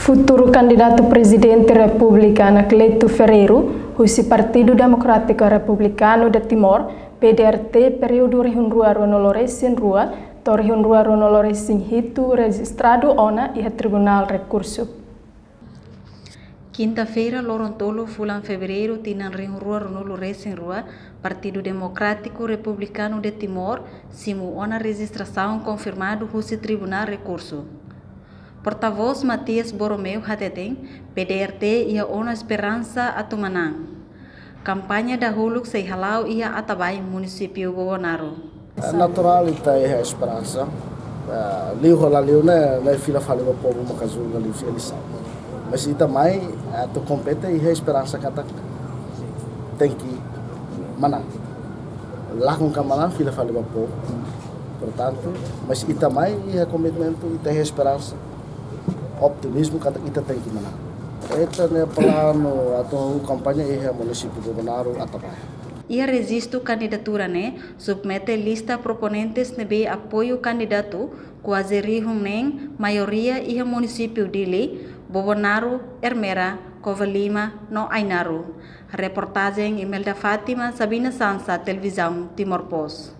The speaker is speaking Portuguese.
Futuro candidato presidente republicano Cleito Ferreiro, husi Partido Democrático Republicano de Timor, PDRT período rehunrua ronoloresin rua, torrehunrua ronoloresin hitu registrado ona e Tribunal Recurso. Quinta-feira, Lorontolo, Fulan Fevereiro, Tinan Rehunrua Ronoloresin Rua, Partido Democrático Republicano de Timor, simu ona registração confirmado husi Tribunal Recurso. Porta-voz Matias Borromeu Hateten, PDRT ia ona esperança atumanang. Campanha da Huluk sei halau ia Atabai, município Bobonaro. Natural ita a esperança. Liu rola liu na fila fala o povo macazul ali eleição. Mas ita mai tu compete e a esperança kata tem que mana. Lá com camana fila fala o povo. Portanto, mas ita mai e a commitmento ita a esperança. Optimismo kata ita tem que mana. Esta é plano atau kampanye ia município de Bobonaro Atabai. Ia resisto candidatura submete lista proponentes nebe apoio candidato quase rihum maioria ia município dele Bobonaro, Ermera, Covalima, no Ainaro. Reportagem Imelda Fátima, Sabina Sansa, Televisão Timor Post.